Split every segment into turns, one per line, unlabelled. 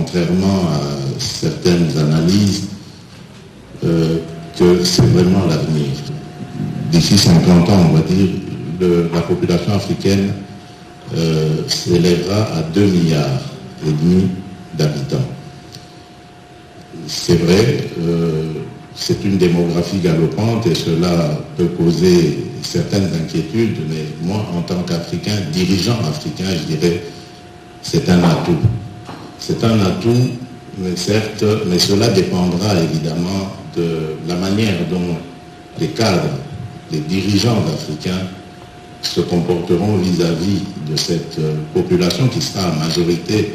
contrairement à certaines analyses, que c'est vraiment l'avenir. D'ici 50 ans, on va dire, la population africaine s'élèvera à 2,5 milliards d'habitants. C'est vrai, c'est une démographie galopante et cela peut causer certaines inquiétudes, mais moi, en tant qu'Africain, dirigeant africain, je dirais, c'est un atout. C'est un atout, mais certes, mais cela dépendra évidemment de la manière dont les cadres, les dirigeants africains se comporteront vis-à-vis de cette population qui sera en majorité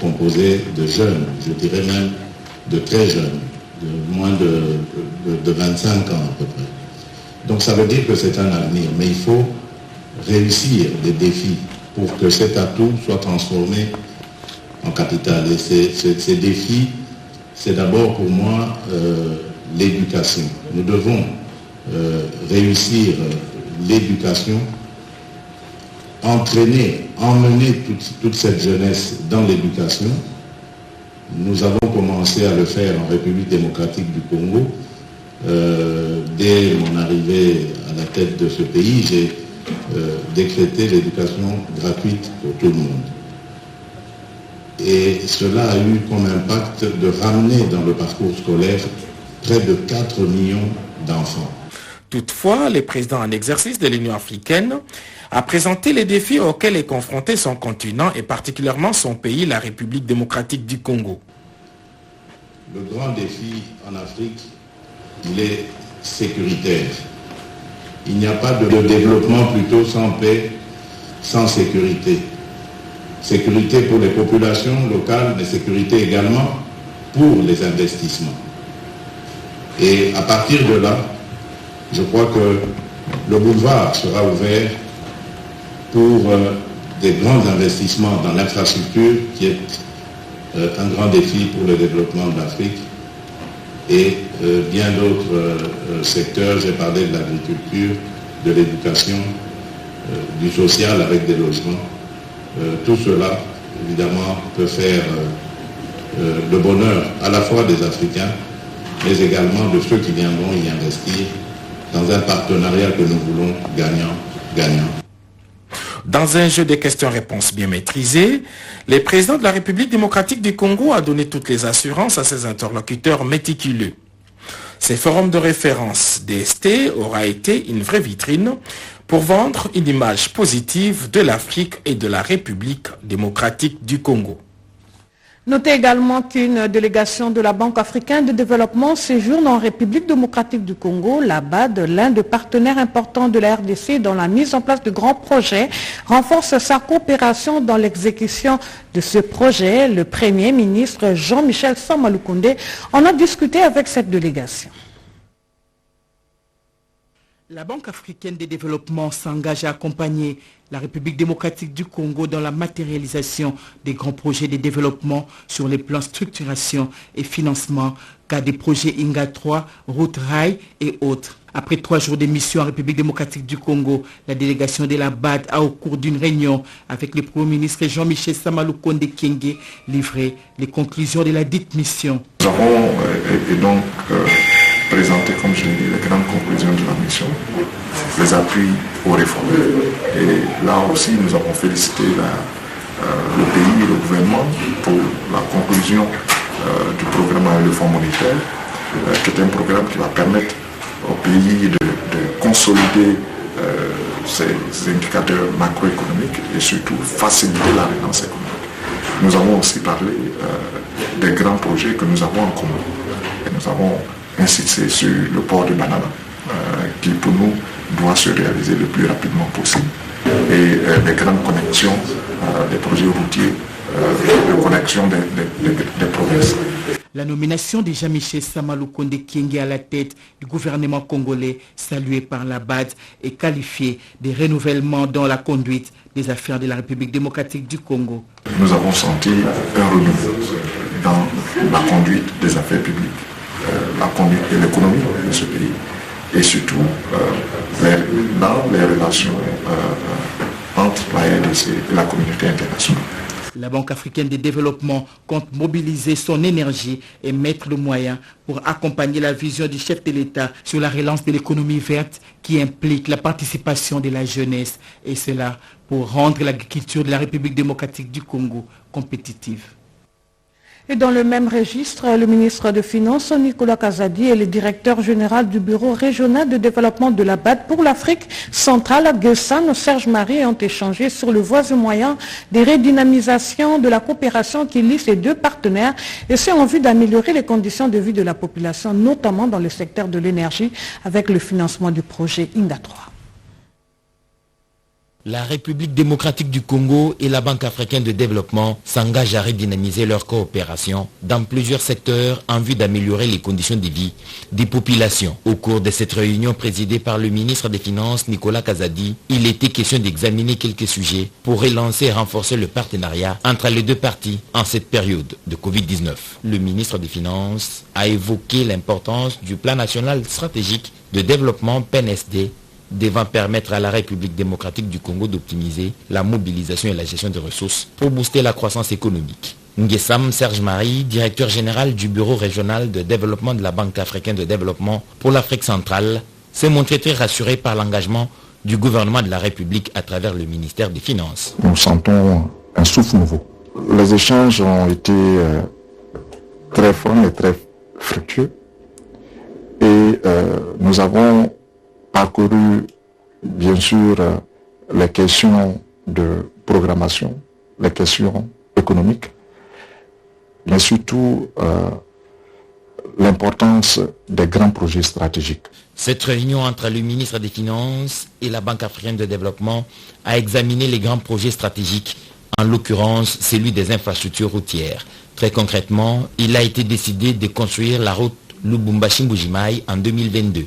composée de jeunes, je dirais même de très jeunes, de moins de 25 ans à peu près. Donc ça veut dire que c'est un avenir, mais il faut réussir des défis pour que cet atout soit transformé en capital. Et ces défis, c'est d'abord pour moi l'éducation. Nous devons réussir l'éducation, emmener toute cette jeunesse dans l'éducation. Nous avons commencé à le faire en République démocratique du Congo. Dès mon arrivée à la tête de ce pays, j'ai décrété l'éducation gratuite pour tout le monde. Et cela a eu comme impact de ramener dans le parcours scolaire près de 4 millions d'enfants.
Toutefois, le président en exercice de l'Union africaine a présenté les défis auxquels est confronté son continent et particulièrement son pays, la République démocratique du Congo.
Le grand défi en Afrique, il est sécuritaire. Il n'y a pas de développement plutôt sans paix, sans sécurité. Sécurité pour les populations locales, mais sécurité également pour les investissements. Et à partir de là, je crois que le boulevard sera ouvert pour des grands investissements dans l'infrastructure qui est un grand défi pour le développement de l'Afrique et bien d'autres secteurs. J'ai parlé de l'agriculture, de l'éducation, du social avec des logements. Tout cela, évidemment, peut faire le bonheur à la fois des Africains, mais également de ceux qui viendront y investir dans un partenariat que nous voulons gagnant-gagnant.
Dans un jeu de questions-réponses bien maîtrisé, le président de la République démocratique du Congo a donné toutes les assurances à ses interlocuteurs méticuleux. Ce forum de référence DST aura été une vraie vitrine pour vendre une image positive de l'Afrique et de la République démocratique du Congo.
Notez également qu'une délégation de la Banque africaine de développement séjourne en République démocratique du Congo, la BAD, l'un des partenaires importants de la RDC dans la mise en place de grands projets, renforce sa coopération dans l'exécution de ce projet. Le Premier ministre Jean-Michel Sama Lukonde en a discuté avec cette délégation.
La Banque africaine de développement s'engage à accompagner la République démocratique du Congo dans la matérialisation des grands projets de développement sur les plans structuration et financement, cas des projets INGA 3, route rail et autres. Après 3 jours de mission en République démocratique du Congo, la délégation de la BAD a, au cours d'une réunion avec le Premier ministre Jean-Michel Sama Lukonde Kyenge, livré les conclusions de la dite mission.
Nous avons donc présenté, comme je l'ai dit, les grandes conclusions de la mission, les appuis aux réformes. Et là aussi, nous avons félicité le pays et le gouvernement pour la conclusion du programme avec le Fonds monétaire, qui est un programme qui va permettre au pays de consolider ses indicateurs macroéconomiques et surtout faciliter la relance économique. Nous avons aussi parlé des grands projets que nous avons en commun. Et nous avons insisté sur le port de Banana, qui pour nous doit se réaliser le plus rapidement possible. Et les grandes connexions, des projets routiers, de connexion des provinces.
La nomination de Jean-Michel Sama Lukonde Kyenge à la tête du gouvernement congolais, salué par la BAD, est qualifié de renouvellement dans la conduite des affaires de la République démocratique du Congo.
Nous avons senti un renouveau dans la conduite des affaires publiques, la conduite de l'économie de ce pays et surtout dans les relations entre la RDC et la communauté internationale.
La Banque africaine de développement compte mobiliser son énergie et mettre le moyen pour accompagner la vision du chef de l'État sur la relance de l'économie verte qui implique la participation de la jeunesse et cela pour rendre l'agriculture de la République démocratique du Congo compétitive.
Et dans le même registre, le ministre des Finances, Nicolas Kazadi, et le directeur général du Bureau régional de développement de la BAD pour l'Afrique centrale, Guessane Serge Marie, ont échangé sur le voies et moyens des redynamisations de la coopération qui lie ces deux partenaires, et c'est en vue d'améliorer les conditions de vie de la population, notamment dans le secteur de l'énergie, avec le financement du projet INDA 3.
La République démocratique du Congo et la Banque africaine de développement s'engagent à redynamiser leur coopération dans plusieurs secteurs en vue d'améliorer les conditions de vie des populations. Au cours de cette réunion présidée par le ministre des Finances Nicolas Kazadi, il était question d'examiner quelques sujets pour relancer et renforcer le partenariat entre les deux parties en cette période de Covid-19. Le ministre des Finances a évoqué l'importance du plan national stratégique de développement PNSD devant permettre à la République démocratique du Congo d'optimiser la mobilisation et la gestion des ressources pour booster la croissance économique. Nguessam Serge Marie, directeur général du Bureau régional de développement de la Banque africaine de développement pour l'Afrique centrale, s'est montré très rassuré par l'engagement du gouvernement de la République à travers le ministère des Finances.
Nous sentons un souffle nouveau. Les échanges ont été très francs et très fructueux et nous avons parcouru bien sûr les questions de programmation, les questions économiques, mais surtout l'importance des grands projets stratégiques.
Cette réunion entre le ministre des Finances et la Banque africaine de développement a examiné les grands projets stratégiques, en l'occurrence celui des infrastructures routières. Très concrètement, il a été décidé de construire la route Lubumbashi-Mbujimayi en 2022.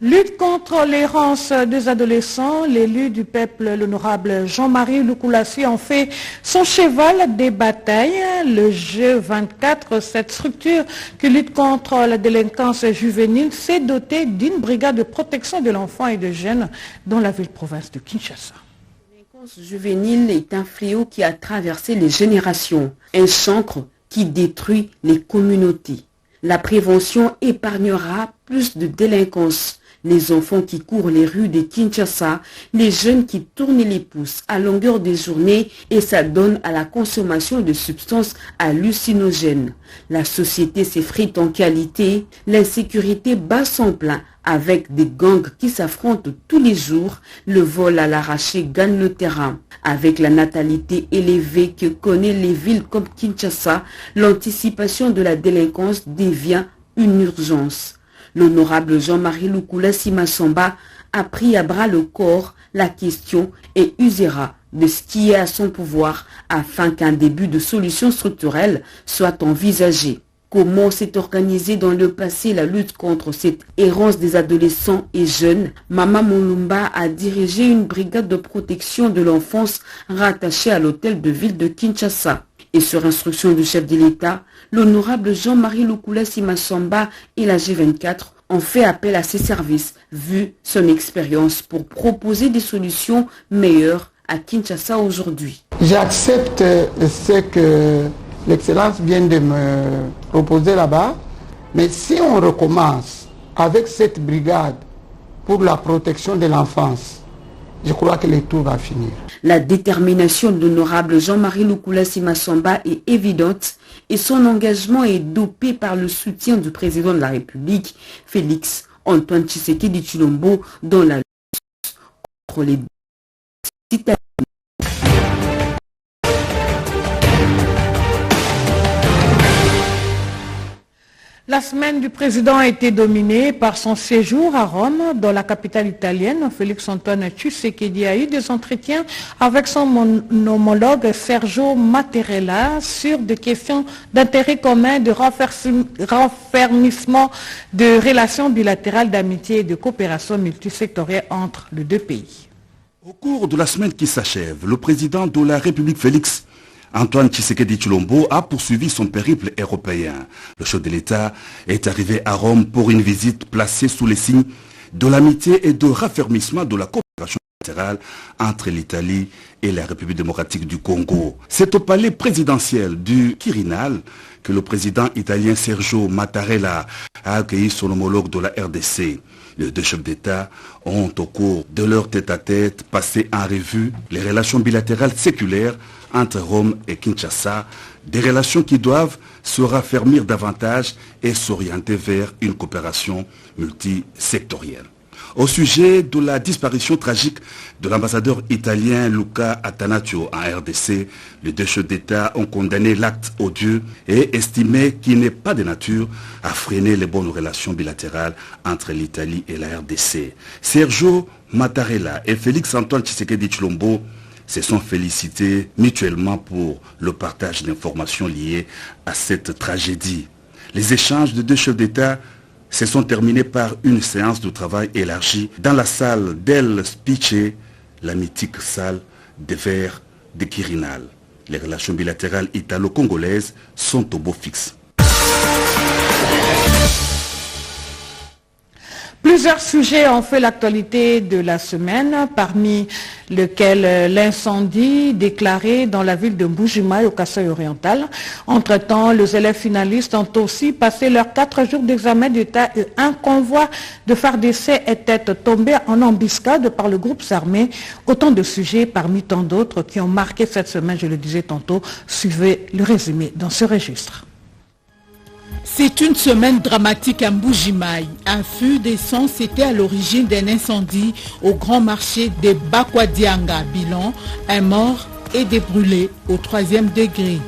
Lutte contre l'errance des adolescents, l'élu du peuple, l'honorable Jean-Marie Lukulassi, en fait son cheval des batailles. Le G24, cette structure qui lutte contre la délinquance juvénile, s'est dotée d'une brigade de protection de l'enfant et des jeunes dans la ville-province de Kinshasa.
La délinquance juvénile est un fléau qui a traversé les générations, un chancre qui détruit les communautés. La prévention épargnera plus de délinquance. Les enfants qui courent les rues de Kinshasa, les jeunes qui tournent les pouces à longueur de journée et s'adonnent à la consommation de substances hallucinogènes. La société s'effrite en qualité, l'insécurité bat son plein avec des gangs qui s'affrontent tous les jours, le vol à l'arraché gagne le terrain. Avec la natalité élevée que connaissent les villes comme Kinshasa, l'anticipation de la délinquance devient une urgence. L'honorable Jean-Marie Lukulassi Massamba a pris à bras le corps la question et usera de ce qui est à son pouvoir afin qu'un début de solution structurelle soit envisagé. Comment s'est organisée dans le passé la lutte contre cette errance des adolescents et jeunes? Mama Mulumba a dirigé une brigade de protection de l'enfance rattachée à l'hôtel de ville de Kinshasa. Et sur instruction du chef de l'État, l'honorable Jean-Marie Lukulassi Massamba et la G24 ont fait appel à ses services, vu son expérience, pour proposer des solutions meilleures à Kinshasa aujourd'hui.
J'accepte ce que l'Excellence vient de me proposer là-bas, mais si on recommence avec cette brigade pour la protection de l'enfance, je crois que le tour va finir.
La détermination de l'honorable Jean-Marie Lukulassi Massamba est évidente et son engagement est dopé par le soutien du président de la République, Félix Antoine Tshisekedi Tshilombo, dans la lutte contre les citoyens.
La semaine du président a été dominée par son séjour à Rome, dans la capitale italienne. Félix Antoine Tshisekedi a eu des entretiens avec son homologue Sergio Mattarella sur des questions d'intérêt commun, de raffermissement de relations bilatérales d'amitié et de coopération multisectorielle entre les deux pays.
Au cours de la semaine qui s'achève, le président de la République Félix Antoine Tshisekedi Tshilombo a poursuivi son périple européen. Le chef de l'État est arrivé à Rome pour une visite placée sous les signes de l'amitié et de raffermissement de la coopération entre l'Italie et la République démocratique du Congo. C'est au palais présidentiel du Quirinal que le président italien Sergio Mattarella a accueilli son homologue de la RDC. Les deux chefs d'État ont, au cours de leur tête-à-tête, passé en revue les relations bilatérales séculaires entre Rome et Kinshasa, des relations qui doivent se raffermir davantage et s'orienter vers une coopération multisectorielle. Au sujet de la disparition tragique de l'ambassadeur italien Luca Attanasio en RDC, les deux chefs d'État ont condamné l'acte odieux et estimé qu'il n'est pas de nature à freiner les bonnes relations bilatérales entre l'Italie et la RDC. Sergio Mattarella et Félix-Antoine Tshisekedi Tshilombo se sont félicités mutuellement pour le partage d'informations liées à cette tragédie. Les échanges de deux chefs d'État se sont terminés par une séance de travail élargie dans la salle d'El Spice, la mythique salle des Verts de Quirinal. Les relations bilatérales italo-congolaises sont au beau fixe.
Plusieurs sujets ont fait l'actualité de la semaine, parmi lesquels l'incendie déclaré dans la ville de Mbuji-Mayi au Kasaï oriental. Entre-temps, les élèves finalistes ont aussi passé leurs 4 jours d'examen d'État et un convoi de FARDC était tombé en embuscade par le groupe armé. Autant de sujets parmi tant d'autres qui ont marqué cette semaine, je le disais tantôt. Suivez le résumé dans ce registre.
C'est une semaine dramatique à Mbuji-Mayi. Un feu d'essence était à l'origine d'un incendie au grand marché de Bakwadianga. Bilan, un mort et des brûlés au 3e degré.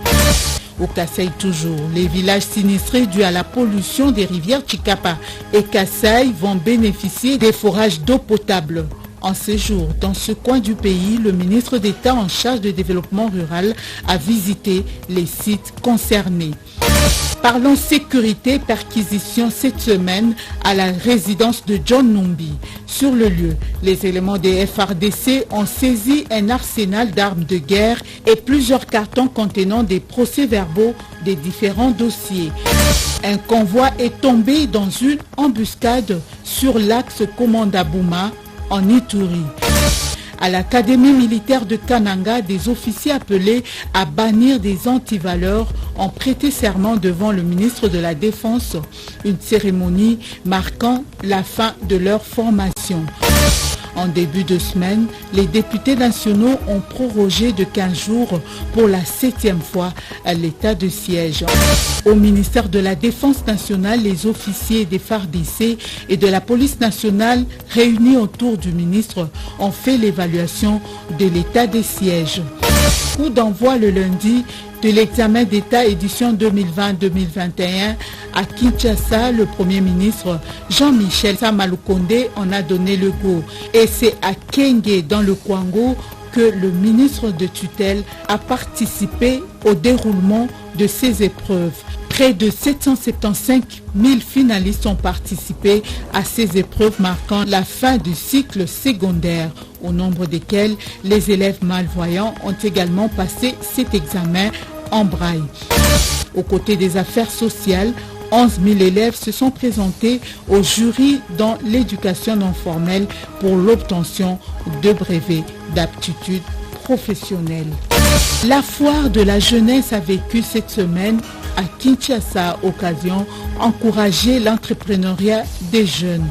Au Kasaï toujours, les villages sinistrés dus à la pollution des rivières Chikapa et Kasaï vont bénéficier des forages d'eau potable. En séjour dans ce coin du pays, le ministre d'État en charge du développement rural a visité les sites concernés. Parlons sécurité, perquisition cette semaine à la résidence de John Numbi. Sur le lieu, les éléments des FARDC ont saisi un arsenal d'armes de guerre et plusieurs cartons contenant des procès-verbaux des différents dossiers. Un convoi est tombé dans une embuscade sur l'axe Komanda-Bouma en Ituri. À l'académie militaire de Kananga, des officiers appelés à bannir des antivaleurs ont prêté serment devant le ministre de la Défense, une cérémonie marquant la fin de leur formation. En début de semaine, les députés nationaux ont prorogé de 15 jours pour la 7e fois l'état de siège. Au ministère de la Défense nationale, les officiers des FARDC et de la police nationale réunis autour du ministre ont fait l'évaluation de l'état des sièges. Coup d'envoi le lundi de l'examen d'État édition 2020-2021 à Kinshasa, le Premier ministre Jean-Michel Samalukonde en a donné le go. Et c'est à Kenge dans le Kwango que le ministre de tutelle a participé au déroulement de ces épreuves. Près de 775 000 finalistes ont participé à ces épreuves marquant la fin du cycle secondaire, au nombre desquels les élèves malvoyants ont également passé cet examen en braille. Aux côtés des affaires sociales, 11 000 élèves se sont présentés au jury dans l'éducation non formelle pour l'obtention de brevets d'aptitude professionnelle. La foire de la jeunesse a vécu cette semaine à Kinshasa, occasion encourager l'entrepreneuriat des jeunes.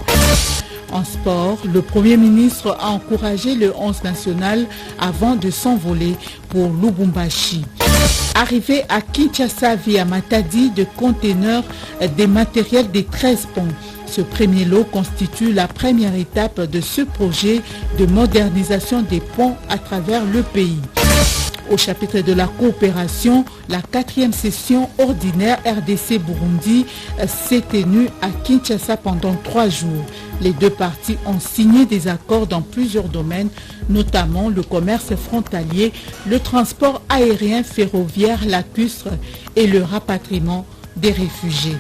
En sport, le Premier ministre a encouragé le 11 national avant de s'envoler pour Lubumbashi. Arrivé à Kinshasa via Matadi de conteneurs des matériels des 13 ponts. Ce premier lot constitue la première étape de ce projet de modernisation des ponts à travers le pays. Au chapitre de la coopération, la 4e session ordinaire RDC-Burundi s'est tenue à Kinshasa pendant 3 jours. Les deux parties ont signé des accords dans plusieurs domaines, notamment le commerce frontalier, le transport aérien ferroviaire lacustre et le rapatriement des réfugiés.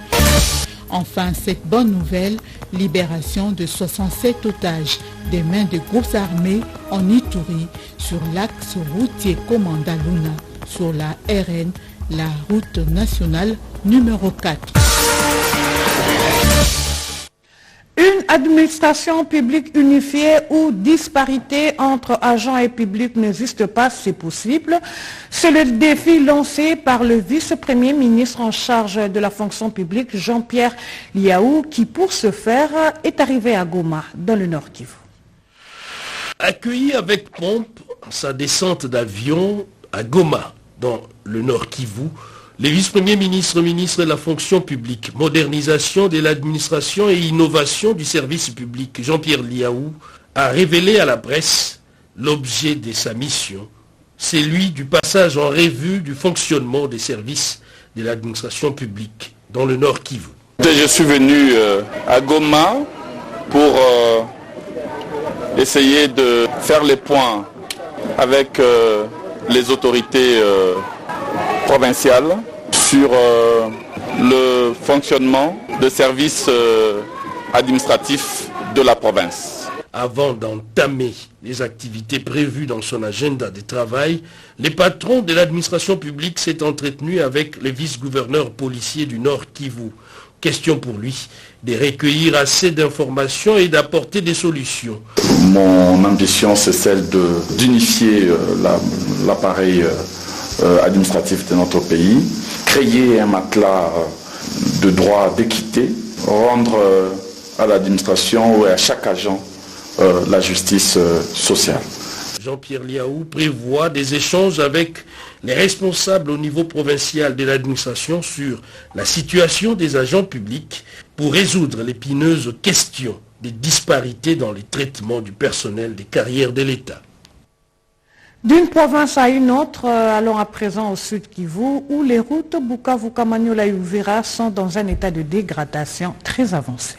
Enfin, cette bonne nouvelle, libération de 67 otages des mains de groupes armés en Ituri sur l'axe routier Komanda Luna, sur la RN, la route nationale numéro 4.
Une Administration publique unifiée ou disparité entre agents et public n'existe pas, c'est possible. C'est le défi lancé par le vice-premier ministre en charge de la fonction publique, Jean-Pierre Liaou, qui pour ce faire est arrivé à Goma, dans le Nord Kivu.
Accueilli avec pompe sa descente d'avion à Goma, dans le Nord Kivu, le vice-premier ministre de la fonction publique, modernisation de l'administration et innovation du service public, Jean-Pierre Liaou, a révélé à la presse l'objet de sa mission. C'est lui du passage en revue du fonctionnement des services de l'administration publique dans le Nord Kivu.
Je suis venu à Goma pour essayer de faire les points avec les autorités provinciales sur le fonctionnement des services administratifs de la province.
Avant d'entamer les activités prévues dans son agenda de travail, le patron de l'administration publique s'est entretenu avec le vice-gouverneur policier du Nord Kivu. Question pour lui de recueillir assez d'informations et d'apporter des solutions.
Mon ambition, c'est celle d'unifier l'appareil administratif de notre pays, créer un matelas de droit d'équité, rendre à l'administration et à chaque agent la justice sociale.
Jean-Pierre Liaou prévoit des échanges avec les responsables au niveau provincial de l'administration sur la situation des agents publics pour résoudre l'épineuse question des disparités dans les traitements du personnel des carrières de l'État.
D'une province à une autre, allons à présent au Sud Kivu, où les routes Bukavu, Kamanyola et Uvira sont dans un état de dégradation très avancé.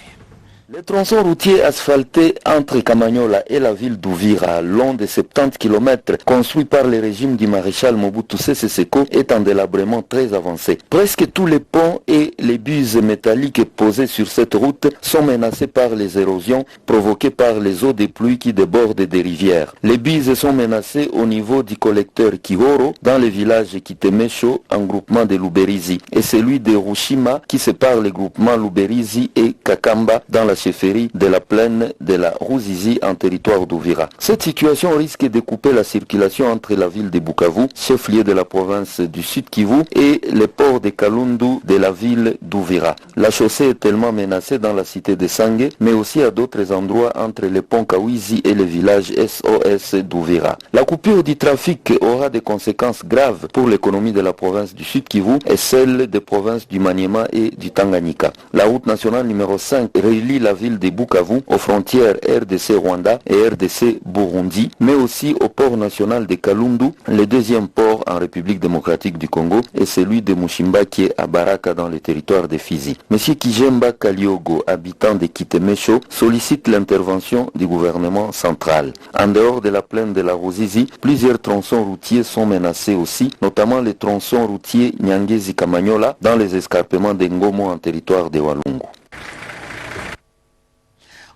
Les tronçons routiers asphaltés entre Kamanyola et la ville d'Uvira, long de 70 km, construits par le régime du maréchal Mobutu Sese Seko, est en délabrement très avancé. Presque tous les ponts et les buses métalliques posées sur cette route sont menacés par les érosions provoquées par les eaux des pluies qui débordent des rivières. Les buses sont menacées au niveau du collecteur Kihoro, dans le village Kitemesho, en groupement de Luberizi, et celui de Rushima, qui sépare les groupements Luberizi et Kakamba, dans la chefferie de la plaine de la Ruzizi en territoire d'Uvira. Cette situation risque de couper la circulation entre la ville de Bukavu, chef-lieu de la province du Sud Kivu, et le port de Kalundu de la ville d'Uvira. La chaussée est tellement menacée dans la cité de Sange, mais aussi à d'autres endroits entre le pont Kawizi et le village SOS d'Uvira. La coupure du trafic aura des conséquences graves pour l'économie de la province du Sud Kivu et celle des provinces du Maniema et du Tanganyika. La route nationale numéro 5 relie la ville de Bukavu aux frontières RDC-Rwanda et RDC-Burundi, mais aussi au port national de Kalundu, le deuxième port en République démocratique du Congo, et celui de Mushimba qui est à Baraka dans le territoire de Fizi. Monsieur Kijemba Kaliogo, habitant de Kitemesho, sollicite l'intervention du gouvernement central. En dehors de la plaine de la Ruzizi, plusieurs tronçons routiers sont menacés aussi, notamment les tronçons routiers Nyangezi-Kamanyola dans les escarpements de Ngomo en territoire de Walungu.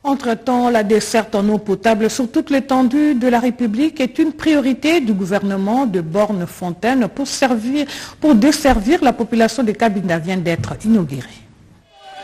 Entre-temps, la desserte en eau potable sur toute l'étendue de la République est une priorité du gouvernement de Borne-Fontaine pour desservir la population de Kabinda vient d'être inaugurée.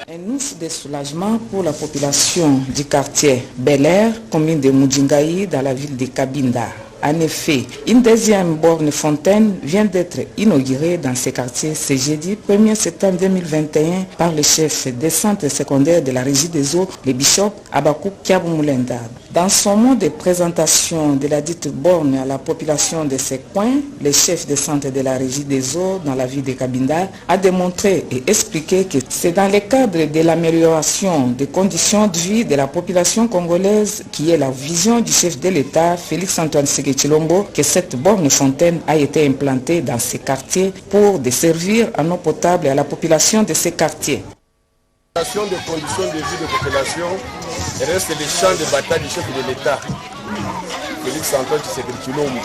Un ouf de soulagement pour la population du quartier Bel Air, commune de Mudingaï, dans la ville de Kabinda. En effet, une deuxième borne fontaine vient d'être inaugurée dans ce quartier ce jeudi 1er septembre 2021 par le chef des centres secondaires de la régie des eaux, le bishop Abakou Kiaboumulenda. Dans son mot de présentation de la dite borne à la population de ces coins, le chef des centres de la régie des eaux dans la ville de Kabinda a démontré et expliqué que c'est dans le cadre de l'amélioration des conditions de vie de la population congolaise qui est la vision du chef de l'État, Félix-Antoine Tshisekedi-Tshilombo, que cette borne fontaine a été implantée dans ces quartiers pour desservir en eau potable à la population de ces quartiers.
Des conditions de vie de population reste le champ de bataille du chef de l'État, Félix-Antoine Tshisekedi-Tshilombo.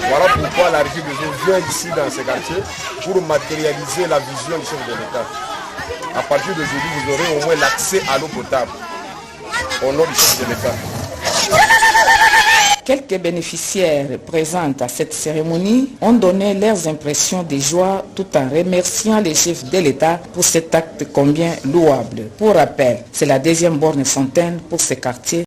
Voilà pourquoi la régie des eaux vient ici dans ces quartiers pour matérialiser la vision du chef de l'État. À partir d'aujourd'hui, vous aurez au moins l'accès à l'eau potable au nom du chef de l'État.
Quelques bénéficiaires présents à cette cérémonie ont donné leurs impressions de joie tout en remerciant les chefs de l'État pour cet acte combien louable. Pour rappel, c'est la deuxième borne fontaine pour ce quartier